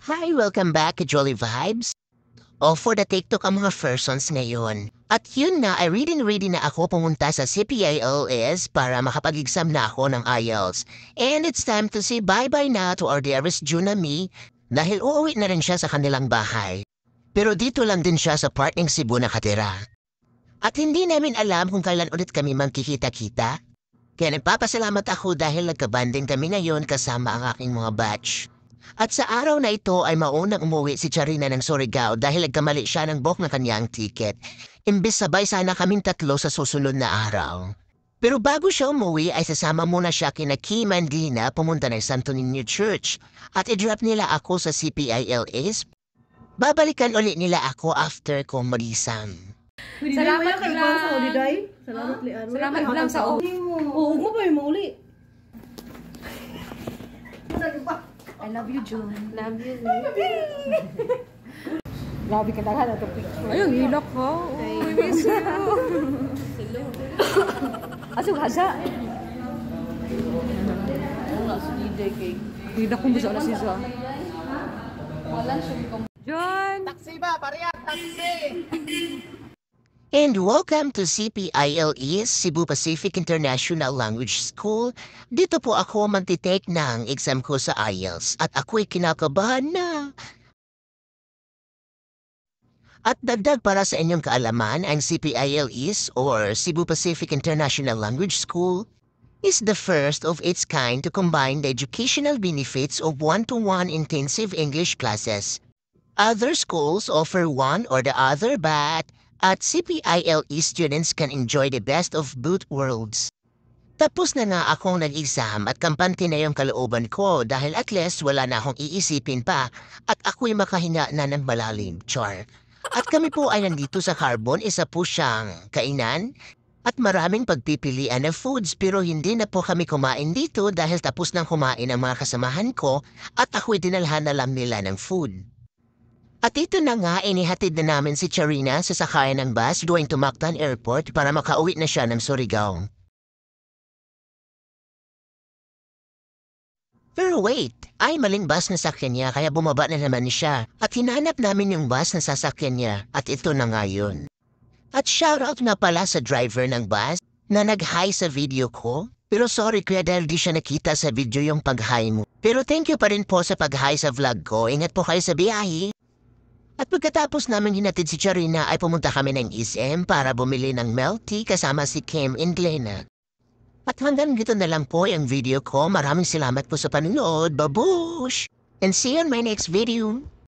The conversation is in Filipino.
Hi, welcome back to Jolly Vibes. O for the TikTok ang mga persons ngayon. At yun na, ay ready na ako pumunta sa CPILS para makapag-exam na ako ng IELTS. And it's time to say bye-bye na to our dearest Junami dahil uuwi na rin siya sa kanilang bahay. Pero dito lang din siya sa part ng Cebu nakatira. At hindi namin alam kung kailan ulit kami magkikita-kita. Kaya nagpapasalamat ako dahil nagkabanding kami ngayon kasama ang aking mga batch. At sa araw na ito ay maunang umuwi si Charina ng Surigao dahil nagkamali siya ng book ng kanyang ticket. Imbes sabay sana kaming tatlo sa susunod na araw. Pero bago siya umuwi ay sasama muna siya kina Kim and Dina pumunta ng Santo Niño Church at i-drop nila ako sa CPILS. Babalikan ulit nila ako after ko mag-exam. Salamat lang sa holiday. Salamat lian. Salamat lang sa Oo, mo ba yung mauli? I love you, June. Love you. Grabe ka na ito picture. Ayun, hilak ko. I miss you. Hello. Asong hasa. Wala sa holiday kay. Hilak kong gusto na siya. Walang siya. John! Taxi ba? Pariyak, taxi! And welcome to CPILE's Cebu Pacific International Language School. Dito po ako magtitake ng exam ko sa IELTS at ako'y kinakabahan na. At dagdag para sa inyong kaalaman, ang CPILE's or Cebu Pacific International Language School is the first of its kind to combine the educational benefits of one-to-one intensive English classes. Other schools offer one or the other, but at CPILE, students can enjoy the best of both worlds. Tapos na nga akong nag-exam at kampante na yung kalooban ko dahil at least wala na akong iisipin pa at ako'y makahinga na ng malalim, char. At kami po ay nandito sa Carbon, isa po siyang kainan at maraming pagpipilian ng foods pero hindi na po kami kumain dito dahil tapos nang kumain ang mga kasamahan ko at ako'y dinalhan na lang nila ng food. At ito na nga, inihatid na namin si Charina sa sakayan ng bus going to Mactan Airport para makauwi na siya ng Surigao. Pero wait, ay maling bus na sakyan niya kaya bumaba na naman siya at hinanap namin yung bus na sasakyan niya at ito na nga yun. At shoutout nga pala sa driver ng bus na nag-hi sa video ko. Pero sorry kuya dahil di siya nakita sa video yung pag-hi mo. Pero thank you pa rin po sa pag-hi sa vlog ko. Ingat po kayo sa biyahe. At pagkatapos namin hinatid si Charina ay pumunta kami ng SM para bumili ng milk tea kasama si Kim and Glenna. At hanggang dito na lang po yung video ko. Maraming salamat po sa panonood. Babush! And see you on my next video.